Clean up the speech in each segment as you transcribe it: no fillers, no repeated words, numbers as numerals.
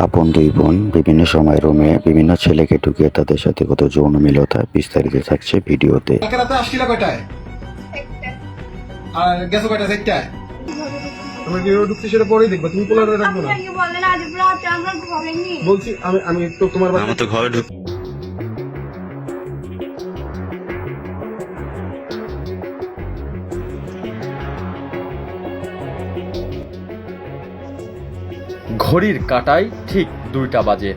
আপন দুই বোন বিভিন্ন সময় রুমে বিভিন্ন ছেলেকে ঢুকিয়ে তাদের সাথে কত যৌন মিলতা বিস্তারিত থাকছে ভিডিওতে। কালকে রাতে আসছিলা কয়টায়? আর গেছো কয়টায়? চারটায়? আমরা কিভাবে ঢুকছি সেটা পরেই দেখবো, তুমি পোলারে রাখবো না। বলছি আমি তো তোমার আমার তো ঘরে ঢুক ঘড়ির কাঁটায় ঠিক 2টা বাজে।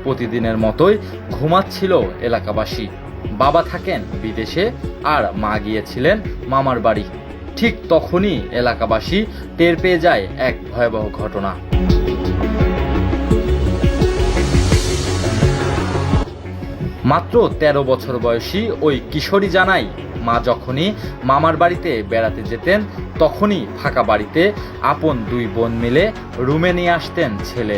প্রতিদিনের মতোই ঘুমাচ্ছিল এলাকাবাসী। বাবা থাকেন বিদেশে আর মা গিয়েছিলেন মামার বাড়ি। ঠিক তখনই এলাকাবাসী টের পেয়ে যায় এক ভয়াবহ ঘটনা। মাত্র 13 বছর বয়সী ওই কিশোরী জানায়, মা যখনই মামার বাড়িতে বেড়াতে যেতেন তখনই ফাঁকা বাড়িতে আপন দুই বোন মিলে রুমে নিয়ে আসতেন ছেলে।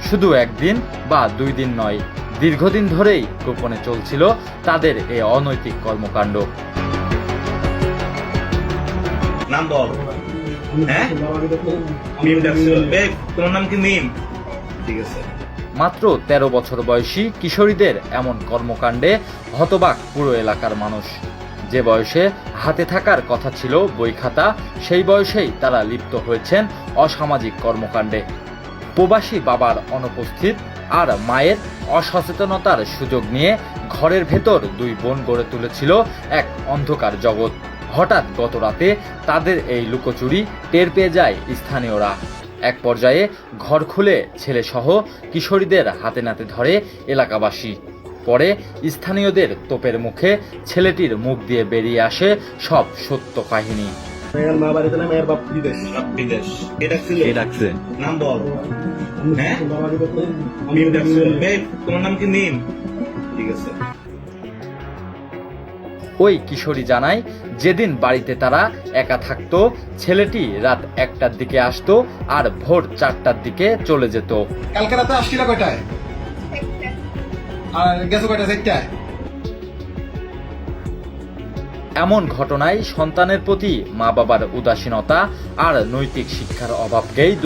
শুধু একদিন বা 2 দিন নয়, দীর্ঘদিন ধরেই গোপনে চলছিল তাদের এই অনৈতিক কর্মকাণ্ড। নাম বল। হ্যাঁ, মিম ডাকছিল। বেগ, তোমার নাম কি মিম? ঠিক আছে। মাত্র 13 বছর বয়সী কিশোরীদের এমন কর্মকাণ্ডে হতবাক পুরো এলাকার মানুষ। যে বয়সে হাতে থাকার কথা ছিল বই খাতা, সেই বয়সেই তারা লিপ্ত হয়েছেন অসামাজিক কর্মকাণ্ডে। প্রবাসী বাবার অনুপস্থিত আর মায়ের অসচেতনতার সুযোগ নিয়ে ঘরের ভেতর দুই বোন গড়ে তুলেছিল এক অন্ধকার জগৎ। হঠাৎ গত রাতে তাদের এই লুকোচুরি টের পেয়ে যায় স্থানীয়রা। এক পর্যায়ে ঘর খুলে ছেলেসহ কিশোরীদের হাতে নাতে ধরে এলাকাবাসী। পরে স্থানীয়দের তোপের মুখে ছেলেটির মুখ দিয়ে বেরিয়ে আসে সব সত্য কাহিনী। মেয়ের মা বাড়িতে না, মেয়ের বাপ বিদেশ। বিদেশ। কে ডাকছিল? কে ডাকছে? নাম বল। হ্যাঁ, মিম ডাকছিল। বেগ, তোমার নাম কি মিম? ঠিক আছে। ওই কিশোরী জানায়, যেদিন বাড়িতে তারা একা থাকতো ছেলেটি রাত 1টার দিকে আসতো আর ভোর 4টার দিকে চলে যেত। কালকে রাতে আসছিলা কয়টায়? আর গেছো কয়টায়? চারটায়? এমন ঘটনায় সন্তানের প্রতি মা বাবার উদাসীনতা আর নৈতিক শিক্ষার অভাবকেই